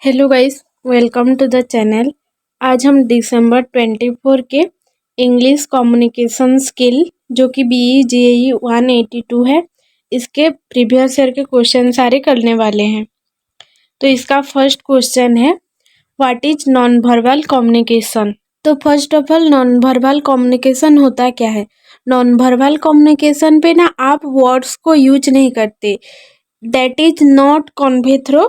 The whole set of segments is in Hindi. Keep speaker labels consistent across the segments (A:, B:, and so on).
A: Hello guys, welcome to the channel. आज हम दिसंबर 24 के इंग्लिश कम्युनिकेशन स्किल जो कि BE JEE 182 है, इसके प्रीवियस ईयर के क्वेश्चन सारे करने वाले हैं। तो इसका फर्स्ट क्वेश्चन है, what is non verbal communication. तो first of all non verbal communication होता क्या है। नॉन वर्बल कम्युनिकेशन पे ना आप वर्ड्स को यूज नहीं करते, that is not convey through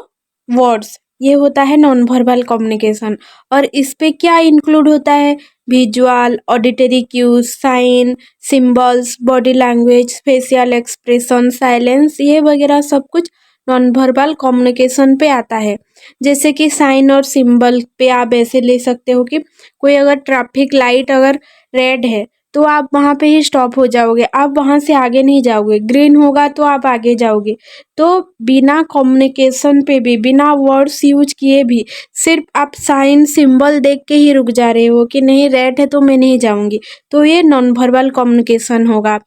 A: words, ये होता है नॉन वर्बल कम्युनिकेशन। और इस पे क्या इंक्लूड होता है, visual, auditory cues, sign, symbols, body language, facial expression, silence, ये वगैरह सब कुछ नॉन वर्बल कम्युनिकेशन पे आता है। जैसे कि साइन और सिंबल पे आप ऐसे ले सकते हो कि कोई अगर ट्रैफिक लाइट अगर रेड है तो आप वहाँ पे ही स्टॉप हो जाओगे, आप वहाँ से आगे नहीं जाओगे। ग्रीन होगा तो आप आगे जाओगे। तो बिना कम्युनिकेशन पे भी, बिना वर्ड्स यूज किए भी, सिर्फ आप साइन सिंबल देख के ही रुक जा रहे हो कि नहीं रेड है तो मैं नहीं जाऊंगी, तो ये नॉन वर्बल कम्युनिकेशन होगा।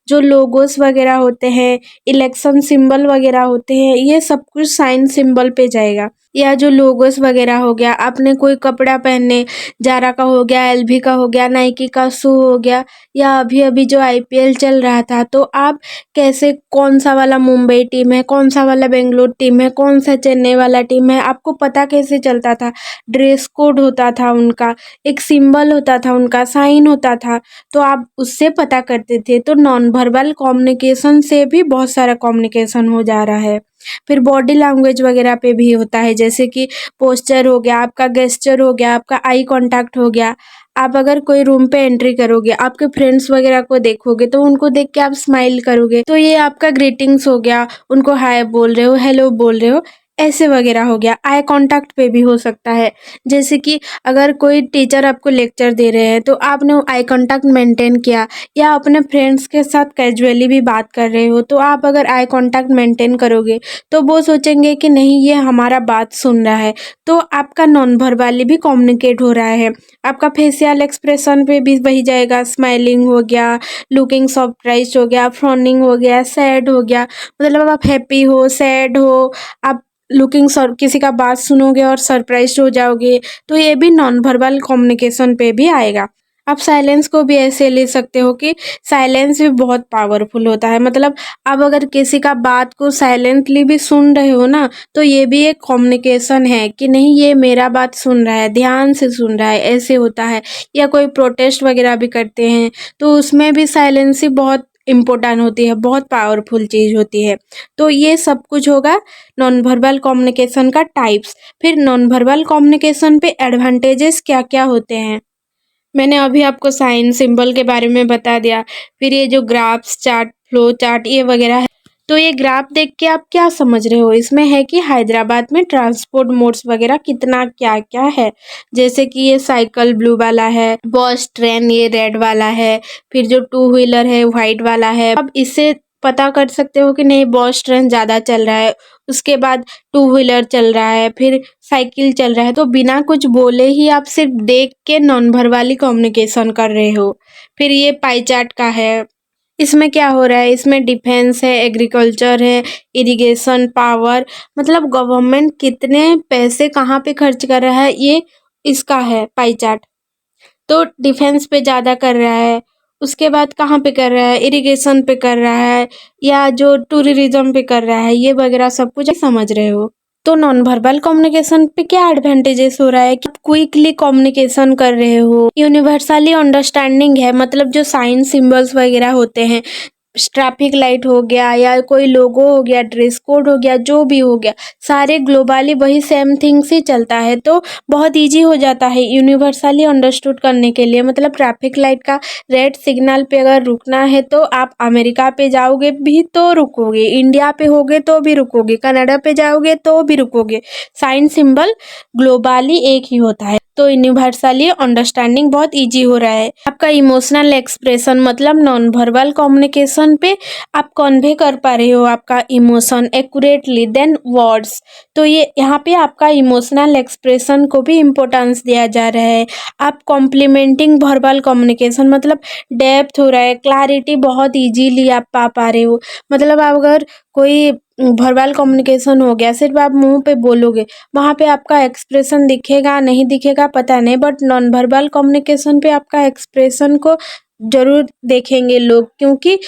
A: जो लोगोस वगैरह होते हैं, इलेक्शन सिंबल वगैरह होते हैं, ये सब कुछ साइन सिंबल पे जाएगा। या जो लोगोस वगैरह हो गया, आपने कोई कपड़ा पहनने, जारा का हो गया, LV का हो गया, नाइकी का शू हो गया, या अभी अभी जो IPL चल रहा था, तो आप कैसे, कौन सा वाला मुंबई टीम है, कौन सा वाला बेंगलोर टीम है, कौन सा चेन्नई वाला टीम है, आपको पता कैसे चलता था। ड्रेस कोड होता था उनका, एक सिंबल होता था उनका, साइन होता था, तो आप उससे पता करते थे। तो नॉन वर्बल कम्युनिकेशन से भी बहुत सारा कम्युनिकेशन हो जा रहा है। फिर बॉडी लैंग्वेज वगैरह पे भी होता है, जैसे कि पोस्चर हो गया, आपका गेस्चर हो गया, आपका आई कांटेक्ट हो गया। आप अगर कोई रूम पे एंट्री करोगे, आपके फ्रेंड्स वगैरह को देखोगे तो उनको देख के आप स्माइल करोगे, तो ये आपका ग्रीटिंग्स हो गया। उनको हाय बोल रहे हो, हेलो बोल रहे हो, ऐसे वगैरह हो गया। आई कांटेक्ट पे भी हो सकता है, जैसे कि अगर कोई टीचर आपको लेक्चर दे रहे हैं तो आपने आई कांटेक्ट मेंटेन किया, या अपने फ्रेंड्स के साथ कैजुअली भी बात कर रहे हो, तो आप अगर आई कांटेक्ट मेंटेन करोगे तो वो सोचेंगे कि नहीं ये हमारा बात सुन रहा है, तो आपका नॉन वर्बली भी कम्युनिकेट हो रहा है। आपका फेशियल एक्सप्रेशन पे भी वही जाएगा, स्माइलिंग हो गया, लुकिंग सरप्राइज हो गया, फ्रॉनिंग हो गया, सैड हो गया, मतलब आप हैप्पी हो, सैड हो, आप लुकिंग सर किसी का बात सुनोगे और सरप्राइज हो जाओगे, तो ये भी नॉन वर्बल कम्युनिकेशन पे भी आएगा। आप साइलेंस को भी ऐसे ले सकते हो कि साइलेंस भी बहुत पावरफुल होता है। मतलब आप अगर किसी का बात को साइलेंटली भी सुन रहे हो ना, तो ये भी एक कम्युनिकेशन है कि नहीं ये मेरा बात सुन रहा है, ध्यान से सुन रहा है, ऐसे होता है। या कोई प्रोटेस्ट वगैरह भी करते हैं तो उसमें भी साइलेंस ही बहुत इम्पोर्टेंट होती है, बहुत पावरफुल चीज़ होती है। तो ये सब कुछ होगा नॉन वर्बल कम्युनिकेशन का टाइप्स। फिर नॉन वर्बल कम्युनिकेशन पे एडवांटेजेस क्या क्या होते हैं, मैंने अभी आपको साइन सिंबल के बारे में बता दिया। फिर ये जो ग्राफ्स, चार्ट, फ्लो चार्ट, ये वगैरह है, तो ये ग्राफ देख के आप क्या समझ रहे हो, इसमें है कि हैदराबाद में ट्रांसपोर्ट मोड्स वगैरह कितना क्या क्या है। जैसे कि ये साइकिल ब्लू वाला है, बस ट्रेन ये रेड वाला है, फिर जो टू व्हीलर है व्हाइट वाला है। अब इससे पता कर सकते हो कि नहीं बस ट्रेन ज़्यादा चल रहा है, उसके बाद टू व्हीलर चल रहा है, फिर साइकिल चल रहा है। तो बिना कुछ बोले ही आप सिर्फ देख के नॉन वर्बली कम्युनिकेशन कर रहे हो। फिर ये पाई चार्ट का है, इसमें क्या हो रहा है, इसमें डिफेंस है, एग्रीकल्चर है, इरिगेशन, पावर, मतलब गवर्नमेंट कितने पैसे कहाँ पे खर्च कर रहा है, ये इसका है पाई चार्ट। तो डिफेंस पे ज़्यादा कर रहा है, उसके बाद कहाँ पे कर रहा है, इरिगेशन पे कर रहा है, या जो टूरिज्म पे कर रहा है, ये वगैरह सब कुछ समझ रहे हो। तो नॉन वर्बल कम्युनिकेशन पे क्या एडवांटेजेस हो रहा है कि क्विकली कम्युनिकेशन कर रहे हो, यूनिवर्सली अंडरस्टैंडिंग है। मतलब जो साइन सिंबल्स वगैरह होते हैं, ट्रैफिक लाइट हो गया, या कोई लोगो हो गया, ड्रेस कोड हो गया, जो भी हो गया, सारे ग्लोबली वही सेम थिंग्स ही चलता है। तो बहुत इजी हो जाता है यूनिवर्सली अंडरस्टूड करने के लिए। मतलब ट्रैफिक लाइट का रेड सिग्नल पे अगर रुकना है तो आप अमेरिका पे जाओगे भी तो रुकोगे, इंडिया पे होगे तो भी रुकोगे, कनाडा पे जाओगे तो भी रुकोगे। साइन सिंबल ग्लोबली एक ही होता है, तो यूनिवर्सली अंडरस्टैंडिंग बहुत इजी हो रहा है। आपका इमोशनल एक्सप्रेशन, मतलब नॉन वर्बल कम्युनिकेशन पे आप कन्वे कर पा रहे हो आपका इमोशन एक्यूरेटली देन वर्ड्स। तो ये यहाँ पे आपका इमोशनल एक्सप्रेशन को भी इम्पोर्टेंस दिया जा रहा है। आप कॉम्प्लीमेंटिंग वर्बल कम्युनिकेशन मतलब डेप्थ हो रहा है, क्लैरिटी बहुत इजीली आप पा रहे हो। मतलब आप अगर कोई वर्बल कम्युनिकेशन हो गया, सिर्फ आप मुंह पे बोलोगे, वहाँ पे आपका एक्सप्रेशन दिखेगा नहीं दिखेगा पता नहीं, बट नॉन वर्बल कम्युनिकेशन पे आपका एक्सप्रेशन को जरूर देखेंगे लोग, क्योंकि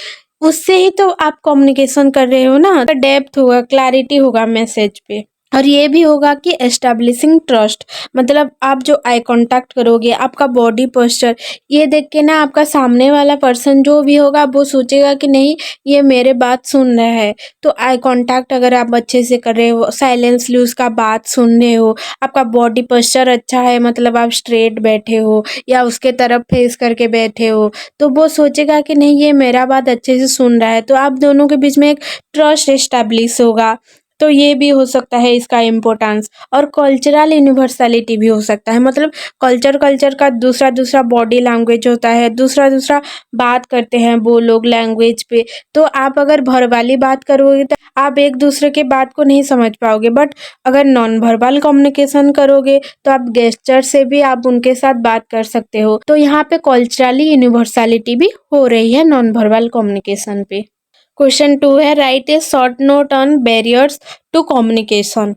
A: उससे ही तो आप कम्युनिकेशन कर रहे हो ना। डेप्थ होगा, क्लैरिटी होगा मैसेज पे, और ये भी होगा कि एस्टैब्लिशिंग ट्रस्ट, मतलब आप जो आई कांटेक्ट करोगे, आपका बॉडी पोस्चर, ये देख के ना आपका सामने वाला पर्सन जो भी होगा वो सोचेगा कि नहीं ये मेरे बात सुन रहा है। तो आई कांटेक्ट अगर आप अच्छे से कर रहे हो, साइलेंसली उसका बात सुन रहे हो, आपका बॉडी पोस्चर अच्छा है, मतलब आप स्ट्रेट बैठे हो या उसके तरफ फेस करके बैठे हो, तो वो सोचेगा कि नहीं ये मेरा बात अच्छे से सुन रहा है। तो आप दोनों के बीच में एक ट्रस्ट एस्टैब्लिश होगा। तो ये भी हो सकता है इसका इम्पोर्टेंस। और कल्चरल यूनिवर्सलिटी भी हो सकता है, मतलब कल्चर का दूसरा दूसरा बॉडी लैंग्वेज होता है, दूसरा दूसरा बात करते हैं वो लोग लैंग्वेज पे। तो आप अगर वर्बली बात करोगे तो आप एक दूसरे के बात को नहीं समझ पाओगे, बट अगर नॉन वर्बल कम्युनिकेशन करोगे तो आप गेस्चर से भी आप उनके साथ बात कर सकते हो। तो यहाँ पे कल्चरली यूनिवर्सलिटी भी हो रही है नॉन वर्बल कम्युनिकेशन पे। क्वेश्चन 2 है, write a short note on barriers to communication.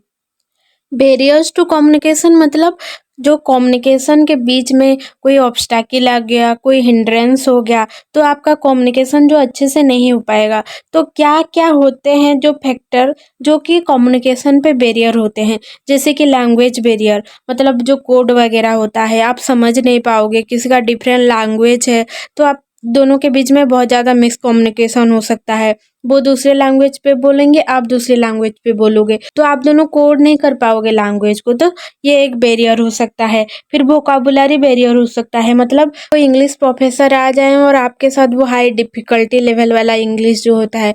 A: Barriers to communication मतलब जो कम्युनिकेशन के बीच में कोई ऑब्स्टैकल आ गया, कोई हिंड्रेंस हो गया, तो आपका कम्युनिकेशन जो अच्छे से नहीं हो पाएगा। तो क्या क्या होते हैं जो फैक्टर जो कि कम्युनिकेशन पे बैरियर होते हैं, जैसे कि लैंग्वेज बैरियर, मतलब जो कोड वगैरह होता है आप समझ नहीं पाओगे, किसी का डिफरेंट लैंग्वेज है तो आप दोनों के बीच में बहुत ज़्यादा मिसकम्युनिकेशन हो सकता है। वो दूसरे लैंग्वेज पे बोलेंगे, आप दूसरे लैंग्वेज पे बोलोगे, तो आप दोनों कोड नहीं कर पाओगे लैंग्वेज को, तो ये एक बैरियर हो सकता है। फिर वोकाबुलरी बैरियर हो सकता है, मतलब कोई इंग्लिश प्रोफेसर आ जाए और आपके साथ वो हाई डिफिकल्टी लेवल वाला इंग्लिश जो होता है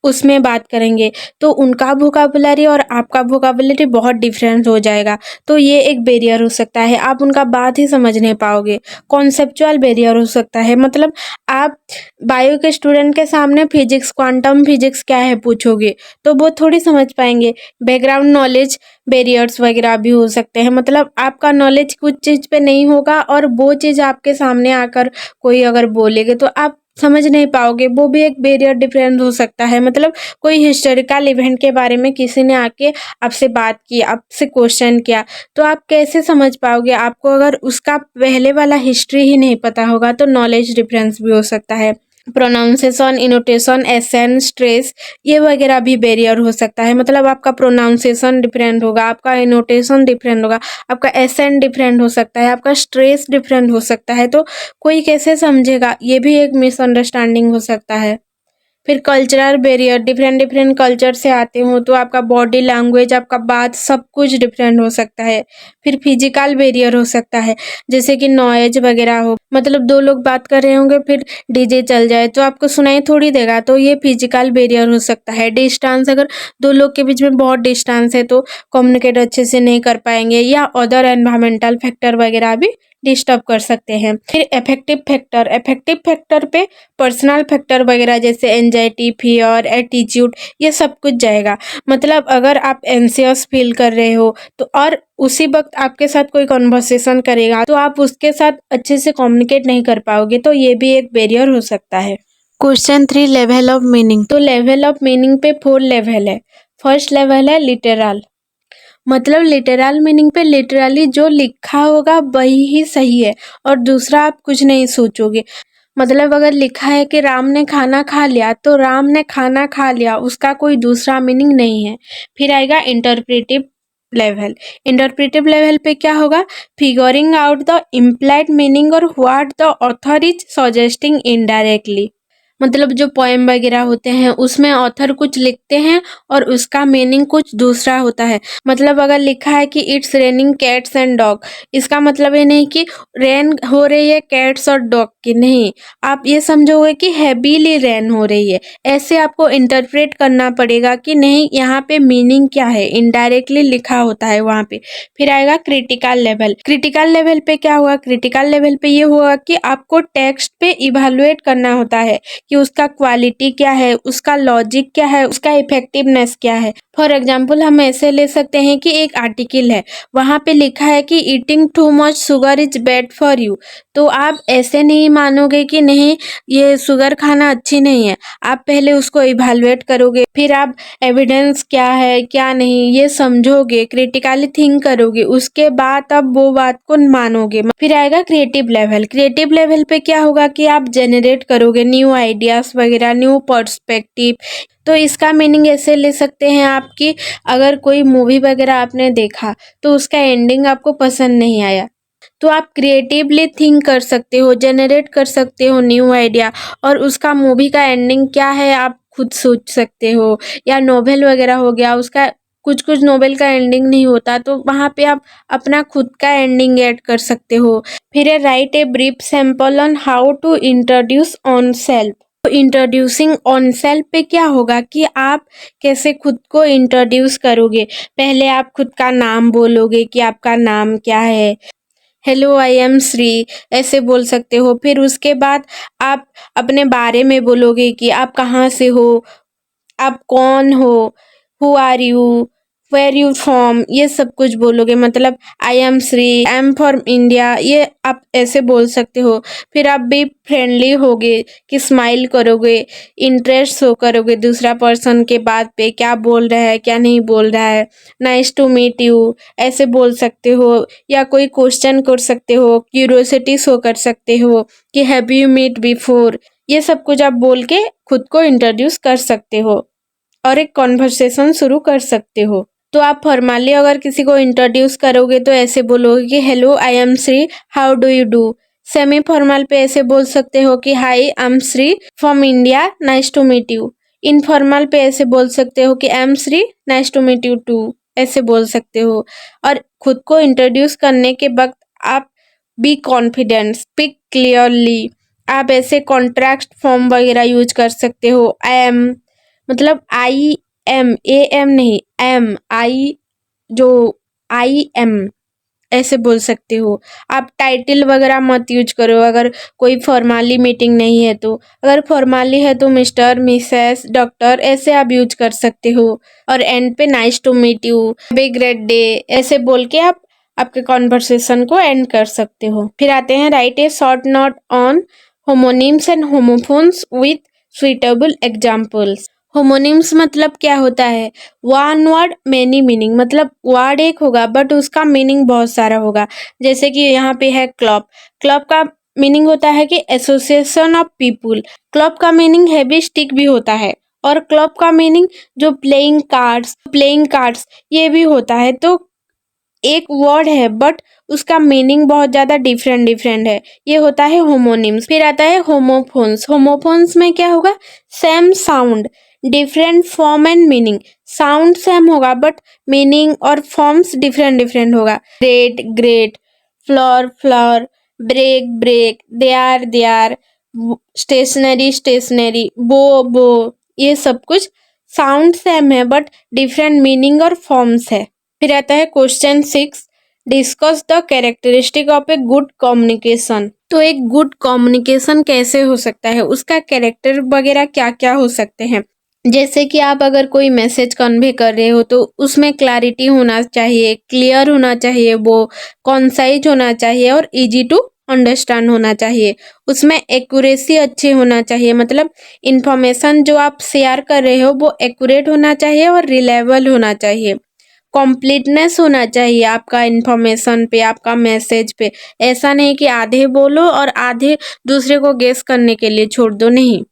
A: उसमें बात करेंगे, तो उनका वोकाबुलरी और आपका वोकाबुलरी बहुत डिफरेंस हो जाएगा, तो ये एक बैरियर हो सकता है, आप उनका बात ही समझ नहीं पाओगे। कॉन्सेप्चुअल बैरियर हो सकता है, मतलब आप बायो के स्टूडेंट के सामने फिजिक्स, क्वांटम फिजिक्स क्या है पूछोगे तो वो थोड़ी समझ पाएंगे। बैकग्राउंड नॉलेज बैरियर्स वगैरह भी हो सकते हैं, मतलब आपका नॉलेज कुछ चीज़ पे नहीं होगा और वो चीज़ आपके सामने आकर कोई अगर बोलेगे तो आप समझ नहीं पाओगे, वो भी एक बैरियर डिफरेंस हो सकता है। मतलब कोई हिस्टोरिकल इवेंट के बारे में किसी ने आके आपसे बात की, आपसे क्वेश्चन किया, तो आप कैसे समझ पाओगे, आपको अगर उसका पहले वाला हिस्ट्री ही नहीं पता होगा, तो नॉलेज डिफरेंस भी हो सकता है। प्रोनाउंसिएशन, इनोटेशन, एसेंट, स्ट्रेस, ये वगैरह भी बैरियर हो सकता है, मतलब आपका प्रोनाउंसिएशन डिफरेंट होगा, आपका इनोटेशन डिफरेंट होगा, आपका एसेंट डिफरेंट हो सकता है, आपका स्ट्रेस डिफरेंट हो सकता है, तो कोई कैसे समझेगा, ये भी एक मिसअंडरस्टैंडिंग हो सकता है। फिर cultural barrier, different different culture से आते हो तो आपका बॉडी लैंग्वेज, आपका बात सब कुछ डिफरेंट हो सकता है। फिर फिजिकल बैरियर हो सकता है, जैसे कि नॉइज वगैरह हो, मतलब दो लोग बात कर रहे होंगे फिर डीजे चल जाए तो आपको सुनाई थोड़ी देगा, तो ये फिजिकल बैरियर हो सकता है। डिस्टेंस, अगर दो लोग के बीच में बहुत डिस्टेंस है तो कम्युनिकेट अच्छे से नहीं कर पाएंगे, या अदर एनवायरमेंटल फैक्टर वगैरह भी डिस्टर्ब कर सकते हैं। फिर इफेक्टिव फैक्टर पे पर्सनल फैक्टर वगैरह जैसे एंजाइटी, फियर, एटीट्यूड, ये सब कुछ जाएगा। मतलब अगर आप एंसियस फील कर रहे हो तो और उसी वक्त आपके साथ कोई कॉन्वर्सेशन करेगा तो आप उसके साथ अच्छे से कम्युनिकेट नहीं कर पाओगे, तो ये भी एक बैरियर हो सकता है। Question 3, level of meaning. तो लेवल ऑफ मीनिंग पे 4 लेवल है। फर्स्ट लेवल है लिटरल, मतलब लिटरल मीनिंग पे लिटरली जो लिखा होगा वही ही सही है और दूसरा आप कुछ नहीं सोचोगे। मतलब अगर लिखा है कि राम ने खाना खा लिया तो राम ने खाना खा लिया, उसका कोई दूसरा मीनिंग नहीं है। फिर आएगा इंटरप्रेटिव लेवल। इंटरप्रेटिव लेवल पे क्या होगा, figuring out the implied meaning और what the author is suggesting indirectly. मतलब जो पोएम वगैरह होते हैं उसमें ऑथर कुछ लिखते हैं और उसका मीनिंग कुछ दूसरा होता है। मतलब अगर लिखा है कि it's raining cats and dog, इसका मतलब ये नहीं कि रेन हो रही है कैट्स और डॉग की, नहीं, आप ये समझोगे कि हैवीली रेन हो रही है। ऐसे आपको इंटरप्रेट करना पड़ेगा कि नहीं यहाँ पे मीनिंग क्या है, इनडायरेक्टली लिखा होता है वहाँ पे। फिर आएगा क्रिटिकल लेवल। क्रिटिकल लेवल पे क्या हुआ, क्रिटिकल लेवल पे ये हुआ कि आपको टेक्स्ट पे इवेलुएट करना होता है कि उसका क्वालिटी क्या है, उसका लॉजिक क्या है, उसका इफेक्टिवनेस क्या है। फॉर एग्जाम्पल हम ऐसे ले सकते हैं कि एक आर्टिकल है, वहाँ पे लिखा है कि eating too much sugar is bad for you. तो आप ऐसे नहीं मानोगे कि नहीं ये शुगर खाना अच्छी नहीं है, आप पहले उसको इवेलुएट करोगे, फिर आप एविडेंस क्या है क्या नहीं ये समझोगे, क्रिटिकली थिंक करोगे, उसके बाद आप वो बात को मानोगे। फिर आएगा क्रिएटिव लेवल। क्रिएटिव लेवल पे क्या होगा कि आप जनरेट करोगे न्यू आइडियाज वगैरह, न्यू पर्सपेक्टिव। तो इसका मीनिंग ऐसे ले सकते हैं आप कि अगर कोई मूवी वगैरह आपने देखा तो उसका एंडिंग आपको पसंद नहीं आया, तो आप क्रिएटिवली थिंक कर सकते हो, जनरेट कर सकते हो न्यू आइडिया, और उसका मूवी का एंडिंग क्या है आप खुद सोच सकते हो। या नोवेल वगैरह हो गया, उसका कुछ कुछ नोवेल का एंडिंग नहीं होता, तो वहाँ पे आप अपना खुद का एंडिंग ऐड कर सकते हो। फिर है write a brief sample on how to introduce on self. तो इंट्रोड्यूसिंग ऑन सेल्फ पे क्या होगा कि आप कैसे खुद को इंट्रोड्यूस करोगे। पहले आप खुद का नाम बोलोगे कि आपका नाम क्या है, हेलो आई एम श्री, ऐसे बोल सकते हो। फिर उसके बाद आप अपने बारे में बोलोगे कि आप कहाँ से हो, आप कौन हो, who are you, where you from, ये सब कुछ बोलोगे। मतलब I am Shri, I am from India, ये आप ऐसे बोल सकते हो। फिर आप भी फ्रेंडली होगे कि स्माइल करोगे, इंटरेस्ट शो करोगे दूसरा पर्सन के बात पे, क्या बोल रहा है क्या नहीं बोल रहा है। नाइस टू मीट यू ऐसे बोल सकते हो, या कोई क्वेश्चन कर सकते हो, क्यूरियोसिटी शो कर सकते हो कि हैव यू मीट बिफोर। ये सब कुछ आप बोल के खुद को इंट्रोड्यूस कर सकते हो और एक कॉन्वर्सेशन शुरू कर सकते हो। तो आप फॉर्मली अगर किसी को इंट्रोड्यूस करोगे तो ऐसे बोलोगे कि hello I am Shri, how do you do. Semi formal पे ऐसे बोल सकते हो कि hi I am Shri from India, nice to meet you. Informal पे ऐसे बोल सकते हो कि I am Shri, nice to meet you too, ऐसे बोल सकते हो। और खुद को इंट्रोड्यूस करने के वक्त आप बी कॉन्फिडेंट, स्पीक क्लियरली। आप ऐसे कॉन्ट्रैक्ट फॉर्म वगैरह यूज कर सकते हो। आई एम मतलब आई एम, ए एम नहीं, एम आई, जो आई एम ऐसे बोल सकते हो। आप टाइटल वगैरह मत यूज करो अगर कोई फॉर्मली मीटिंग नहीं है तो। अगर फॉर्मली है तो मिस्टर, मिसेस, डॉक्टर ऐसे आप यूज कर सकते हो। और एंड पे nice to meet you, have a great day ऐसे बोल के आप आपके कॉन्वर्सेशन को एंड कर सकते हो। फिर आते हैं right a short note on homonyms and homophones with suitable examples. Homonyms मतलब क्या होता है, वन वर्ड मेनी मीनिंग, मतलब वर्ड एक होगा बट उसका मीनिंग बहुत सारा होगा। जैसे कि यहाँ पे है क्लब। क्लब का मीनिंग होता है कि एसोसिएशन ऑफ पीपुल। क्लब का मीनिंग हैवी स्टिक भी होता है, और क्लब का मीनिंग जो प्लेइंग कार्ड्स ये भी होता है। तो एक वर्ड है बट उसका मीनिंग बहुत ज़्यादा डिफरेंट डिफरेंट है, ये होता है होमोनिम्स। फिर आता है होमोफोन्स। होमोफोन्स में क्या होगा, same sound different form and meaning. Sound same होगा बट मीनिंग और फॉर्म्स डिफरेंट डिफरेंट होगा। Great grate, flour floor, break brake, they're, stationery stationary, bow, ये सब कुछ साउंड सेम है बट डिफरेंट मीनिंग और फॉर्म्स है। फिर आता है question 6, discuss the characteristic of a good communication. तो एक गुड कम्युनिकेशन कैसे हो सकता है, उसका कैरेक्टर वगैरह क्या क्या हो सकते हैं। जैसे कि आप अगर कोई मैसेज कन्वे कर रहे हो तो उसमें क्लैरिटी होना चाहिए, क्लियर होना चाहिए, वो कॉन्साइज होना चाहिए और इजी टू अंडरस्टैंड होना चाहिए। उसमें एक्यूरेसी अच्छी होना चाहिए, मतलब इंफॉर्मेशन जो आप शेयर कर रहे हो वो एक्यूरेट होना चाहिए और रिलायबल होना चाहिए। कंप्लीटनेस होना चाहिए आपका इन्फॉर्मेशन पे, आपका मैसेज पे। ऐसा नहीं कि आधे बोलो और आधे दूसरे को गेस करने के लिए छोड़ दो, नहीं।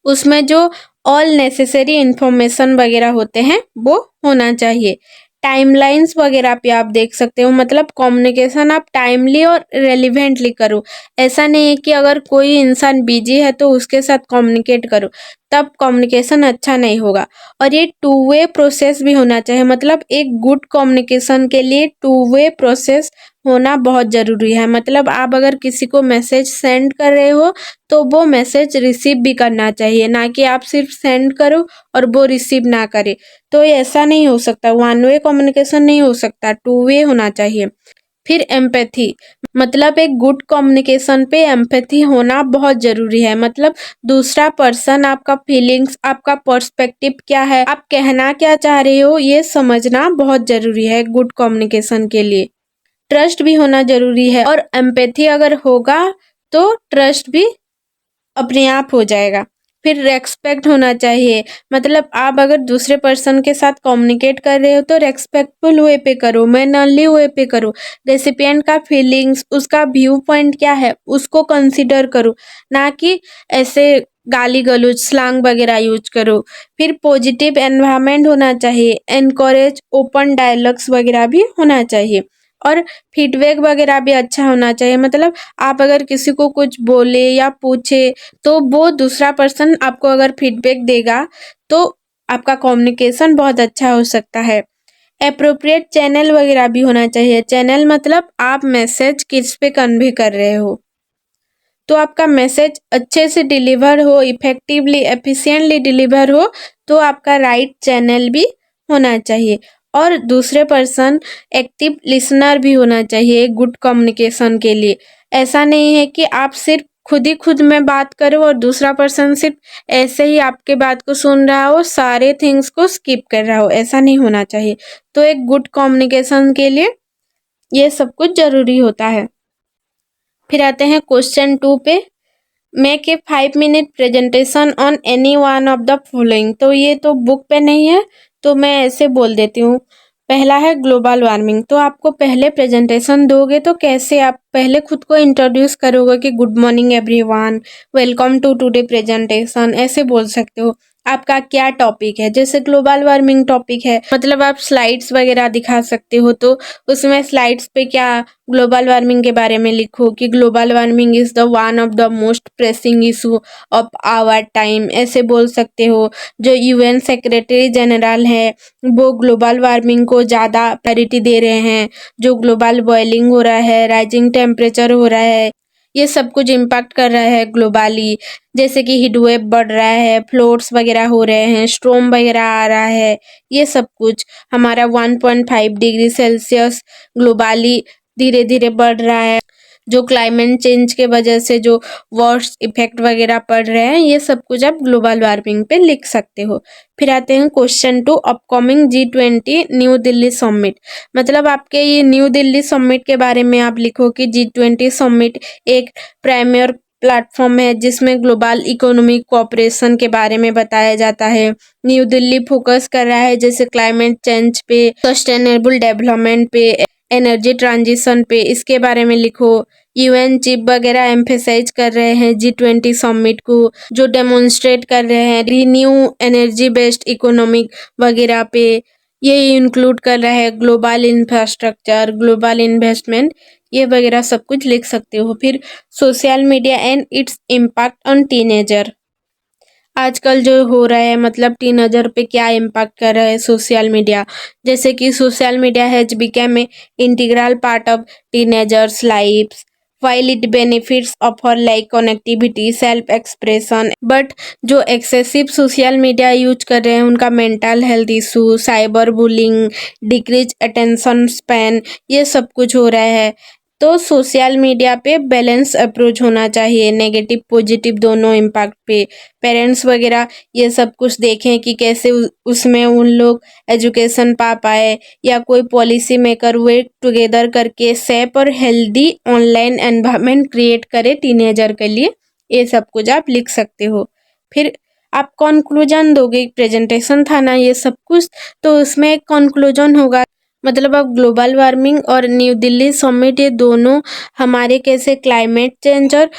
A: उसमें जो ऑल नेसेसरी इन्फॉर्मेशन वगैरह होते हैं वो होना चाहिए। टाइमलाइंस वगैरह पे आप देख सकते हो, मतलब कम्युनिकेशन आप टाइमली और रेलिवेंटली करो। ऐसा नहीं है कि अगर कोई इंसान बिजी है तो उसके साथ कम्युनिकेट करो, तब कम्युनिकेशन अच्छा नहीं होगा। और ये टू वे प्रोसेस भी होना चाहिए, मतलब एक गुड कम्युनिकेशन के लिए टू वे प्रोसेस होना बहुत ज़रूरी है। मतलब आप अगर किसी को मैसेज सेंड कर रहे हो तो वो मैसेज रिसीव भी करना चाहिए, ना कि आप सिर्फ सेंड करो और वो रिसीव ना करे। तो ऐसा नहीं हो सकता, वन वे कम्युनिकेशन नहीं हो सकता, टू वे होना चाहिए। फिर एम्पैथी, मतलब एक गुड कम्युनिकेशन पे एम्पैथी होना बहुत जरूरी है। मतलब दूसरा पर्सन, आपका फीलिंग्स, आपका पर्सपेक्टिव क्या है, आप कहना क्या चाह रहे हो, ये समझना बहुत जरूरी है गुड कम्युनिकेशन के लिए। ट्रस्ट भी होना जरूरी है, और एम्पैथी अगर होगा तो ट्रस्ट भी अपने आप हो जाएगा। फिर रेस्पेक्ट होना चाहिए, मतलब आप अगर दूसरे पर्सन के साथ कम्युनिकेट कर रहे हो तो रेस्पेक्टफुल वे पे करो, मैनरली वे पे करो। रेसिपिएंट का फीलिंग्स, उसका व्यू पॉइंट क्या है, उसको कंसीडर करो, ना कि ऐसे गाली गलौज स्लैंग वगैरह यूज करो। फिर पॉजिटिव एनवायरनमेंट होना चाहिए, एनकरेज ओपन डायलॉग्स वगैरह भी होना चाहिए, और फीडबैक वगैरह भी अच्छा होना चाहिए। मतलब आप अगर किसी को कुछ बोले या पूछे तो वो दूसरा पर्सन आपको अगर फीडबैक देगा तो आपका कम्युनिकेशन बहुत अच्छा हो सकता है। एप्रोप्रिएट चैनल वगैरह भी होना चाहिए। चैनल मतलब आप मैसेज किस पे कन्वे कर रहे हो, तो आपका मैसेज अच्छे से डिलीवर हो, इफेक्टिवली एफिशिएंटली डिलीवर हो, तो आपका राइट चैनल भी होना चाहिए। और दूसरे पर्सन एक्टिव लिसनर भी होना चाहिए गुड कम्युनिकेशन के लिए। ऐसा नहीं है कि आप सिर्फ खुद ही खुद में बात करो और दूसरा पर्सन सिर्फ ऐसे ही आपके बात को सुन रहा हो, सारे थिंग्स को स्किप कर रहा हो, ऐसा नहीं होना चाहिए। तो एक गुड कम्युनिकेशन के लिए ये सब कुछ जरूरी होता है। फिर आते हैं क्वेश्चन 2 पे, make a 5 minute presentation on any one of the following. तो ये तो बुक पे नहीं है, तो मैं ऐसे बोल देती हूँ। पहला है ग्लोबल वार्मिंग, तो आपको पहले प्रेजेंटेशन दोगे तो कैसे आप पहले खुद को इंट्रोड्यूस करोगे कि good morning everyone, welcome to today presentation, ऐसे बोल सकते हो। आपका क्या टॉपिक है, जैसे ग्लोबल वार्मिंग टॉपिक है, मतलब आप स्लाइड्स वगैरह दिखा सकते हो, तो उसमें स्लाइड्स पे क्या ग्लोबल वार्मिंग के बारे में लिखो कि global warming is the one of the most pressing issue of our time, ऐसे बोल सकते हो। जो यूएन सेक्रेटरी जनरल है वो ग्लोबल वार्मिंग को ज़्यादा प्रायोरिटी दे रहे हैं। जो ग्लोबल बॉइलिंग हो रहा है, राइजिंग टेम्परेचर हो रहा है, ये सब कुछ इम्पैक्ट कर रहा है ग्लोबली। जैसे कि हीट वेव बढ़ रहा है, फ्लोड्स वगैरह हो रहे हैं, स्ट्रोम वगैरह आ रहा है, ये सब कुछ हमारा 1.5 डिग्री सेल्सियस ग्लोबली धीरे धीरे बढ़ रहा है। जो क्लाइमेट चेंज के वजह से जो वर्स्ट इफेक्ट वगैरह पड़ रहे हैं, ये सब कुछ आप ग्लोबल वार्मिंग पे लिख सकते हो। फिर आते हैं question 2, upcoming G20 new Delhi summit. मतलब आपके ये न्यू दिल्ली समिट के बारे में आप लिखो कि G20 समिट एक प्राइमरी प्लेटफॉर्म है जिसमें ग्लोबल इकोनॉमिक कोऑपरेशन के बारे में बताया जाता है। न्यू दिल्ली फोकस कर रहा है जैसे क्लाइमेट चेंज पे, सस्टेनेबल डेवलपमेंट पे, एनर्जी ट्रांजिशन पे, इसके बारे में लिखो। यूएन चीफ वगैरह एम्फेसाइज कर रहे हैं G20 समिट को, जो डेमोन्स्ट्रेट कर रहे हैं रीन्यू एनर्जी बेस्ड इकोनॉमिक वगैरह पे। ये इंक्लूड कर रहा है ग्लोबल इंफ्रास्ट्रक्चर, ग्लोबल इन्वेस्टमेंट, ये वगैरह सब कुछ लिख सकते हो। फिर social media and its impact on teenager. आजकल जो हो रहा है, मतलब टीनेजर पे क्या इम्पैक्ट कर रहा है सोशल मीडिया। जैसे कि social media has become a integral part of teenagers lifes, while it benefits offer like connectivity, self expression, but जो एक्सेसिव सोशल मीडिया यूज कर रहे हैं उनका mental health issue, cyber bullying, decrease attention span, ये सब कुछ हो रहा है। तो सोशल मीडिया पे बैलेंस अप्रोच होना चाहिए, नेगेटिव पॉजिटिव दोनों इम्पैक्ट पे। पेरेंट्स वगैरह ये सब कुछ देखें कि कैसे उसमें उन लोग एजुकेशन पा पाए, या कोई पॉलिसी मेकर वर्क टुगेदर करके सेफ और हेल्दी ऑनलाइन एनवायरनमेंट क्रिएट करे टीनेजर के लिए, ये सब कुछ आप लिख सकते हो। फिर आप कंक्लूजन दोगे, प्रेजेंटेशन था ना ये सब कुछ, तो उसमें एक कंक्लूजन होगा। मतलब अब ग्लोबल वार्मिंग और न्यू दिल्ली समिट ये दोनों हमारे कैसे क्लाइमेट चेंज और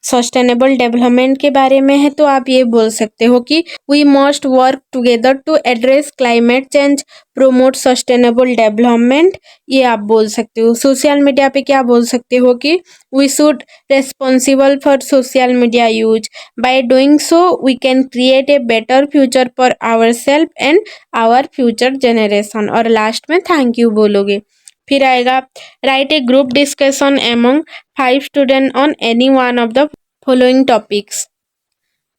A: सस्टेनेबल डेवलपमेंट के बारे में है, तो आप ये बोल सकते हो कि we must work together to address climate change, promote sustainable development, ये आप बोल सकते हो। सोशल मीडिया पे क्या बोल सकते हो कि we should responsible for social media use, by doing so we can create a better future for our self and our future generation, और लास्ट में थैंक यू बोलोगे। फिर आएगा write a group discussion among 5 student on any one of the following topics.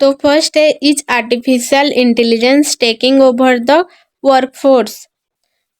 A: तो फर्स्ट है, is artificial intelligence taking over the workforce.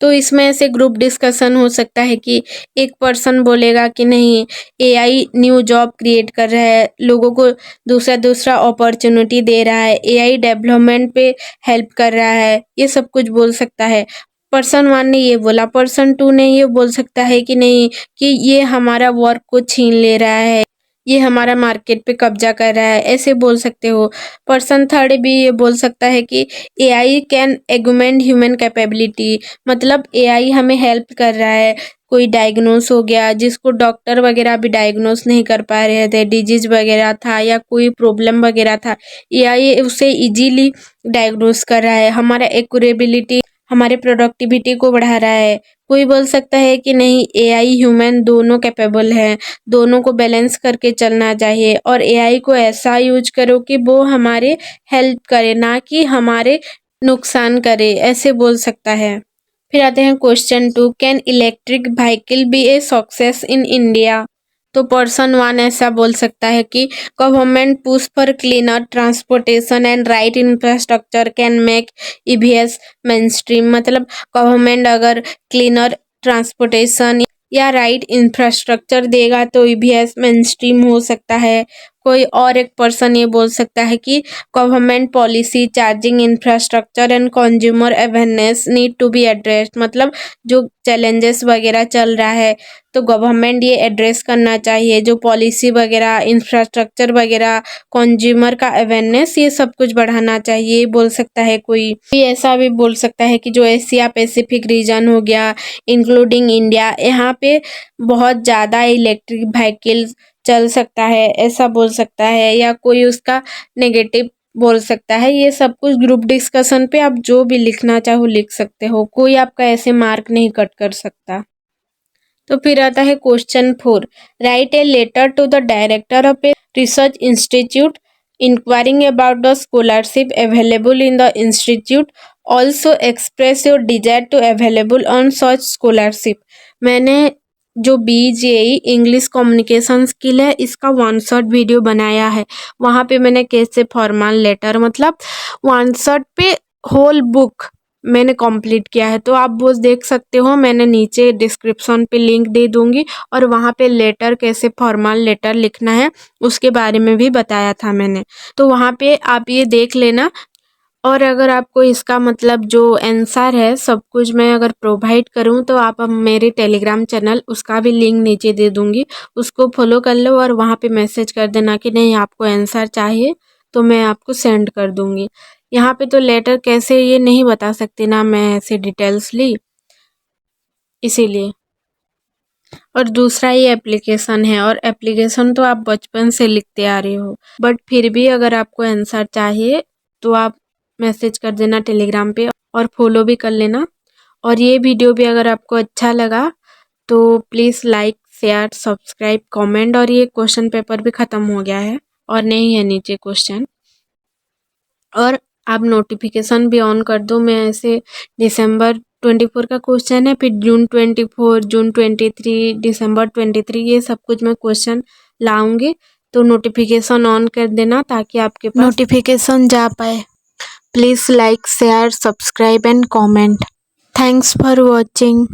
A: तो इसमें ऐसे ग्रुप डिस्कशन हो सकता है कि एक पर्सन बोलेगा कि नहीं, एआई न्यू जॉब क्रिएट कर रहा है, लोगों को दूसरा अपॉर्चुनिटी दे रहा है, एआई डेवलपमेंट पे हेल्प कर रहा है, ये सब कुछ बोल सकता है। पर्सन 1 ने ये बोला, पर्सन 2 ने ये बोल सकता है कि नहीं, कि ये हमारा वर्क को छीन ले रहा है, ये हमारा मार्केट पे कब्जा कर रहा है, ऐसे बोल सकते हो। पर्सन 3 भी ये बोल सकता है कि एआई कैन एगुमेंट ह्यूमन कैपेबिलिटी, मतलब एआई हमें हेल्प कर रहा है। कोई डायग्नोस हो गया जिसको डॉक्टर वगैरह भी डायग्नोस नहीं कर पा रहे थे, डिजीज वगैरह था या कोई प्रॉब्लम वगैरह था, एआई उसे इजीली डायग्नोस कर रहा है, हमारा एक्यूरेबिलिटी, हमारे प्रोडक्टिविटी को बढ़ा रहा है। कोई बोल सकता है कि नहीं, एआई ह्यूमन दोनों कैपेबल है, दोनों को बैलेंस करके चलना चाहिए और एआई को ऐसा यूज करो कि वो हमारे हेल्प करे, ना कि हमारे नुकसान करे, ऐसे बोल सकता है। फिर आते हैं question 2, can electric vehicle be a success in India? तो पर्सन 1 ऐसा बोल सकता है कि government push for cleaner transportation and right infrastructure can make EVs mainstream, मतलब गवर्नमेंट अगर क्लीनर ट्रांसपोर्टेशन या राइट इंफ्रास्ट्रक्चर देगा तो ईवीएस मेनस्ट्रीम हो सकता है। कोई और एक पर्सन ये बोल सकता है कि government policy, charging infrastructure and consumer awareness need to be addressed, मतलब जो चैलेंजेस वगैरह चल रहा है तो गवर्नमेंट ये एड्रेस करना चाहिए, जो पॉलिसी वगैरह, इंफ्रास्ट्रक्चर वगैरह, कंज्यूमर का अवेयरनेस, ये सब कुछ बढ़ाना चाहिए, बोल सकता है। कोई ऐसा भी बोल सकता है कि जो एशिया पैसिफिक रीजन हो गया इंक्लूडिंग इंडिया, यहाँ पे बहुत ज़्यादा इलेक्ट्रिक व्हीकल चल सकता है, ऐसा बोल सकता है, या कोई उसका नेगेटिव बोल सकता है। ये सब कुछ ग्रुप डिस्कशन पे आप जो भी लिखना चाहो लिख सकते हो, कोई आपका ऐसे मार्क नहीं कट कर सकता। तो फिर आता है question 4, write a letter to the director of a research institute inquiring about the scholarship available in the institute, also express your desire to available on such scholarship. मैंने जो BJEE इंग्लिश कम्युनिकेशन स्किल है इसका 1 शॉट वीडियो बनाया है, वहाँ पे मैंने कैसे फॉर्मल लेटर, मतलब 1 शॉट पे होल बुक मैंने कंप्लीट किया है, तो आप वो देख सकते हो, मैंने नीचे डिस्क्रिप्शन पे लिंक दे दूंगी और वहाँ पे लेटर, कैसे फॉर्मल लेटर लिखना है उसके बारे में भी बताया था मैंने, तो वहाँ पे आप ये देख लेना। और अगर आपको इसका मतलब जो आंसर है सब कुछ मैं अगर प्रोवाइड करूं तो आप मेरे टेलीग्राम चैनल, उसका भी लिंक नीचे दे दूंगी, उसको फॉलो कर लो और वहाँ पे मैसेज कर देना कि नहीं आपको आंसर चाहिए, तो मैं आपको सेंड कर दूंगी। यहाँ पे तो लेटर कैसे ये नहीं बता सकती ना मैं ऐसे डिटेल्स ली, इसीलिए। और दूसरा ये एप्लीकेशन है, और एप्लीकेशन तो आप बचपन से लिखते आ रहे हो, बट फिर भी अगर आपको आंसर चाहिए तो आप मैसेज कर देना टेलीग्राम पे और फॉलो भी कर लेना। और ये वीडियो भी अगर आपको अच्छा लगा तो please like, share, subscribe, comment. और ये क्वेश्चन पेपर भी ख़त्म हो गया है और नहीं है नीचे क्वेश्चन, और आप नोटिफिकेशन भी ऑन कर दो। मैं ऐसे दिसंबर 24 का क्वेश्चन है, फिर जून 24, जून 23, दिसंबर 23, ये सब कुछ मैं क्वेश्चन लाऊंगी, तो नोटिफिकेशन ऑन कर देना ताकि आपके पास नोटिफिकेशन जा पाए। Please like, share, subscribe and comment. Thanks for watching.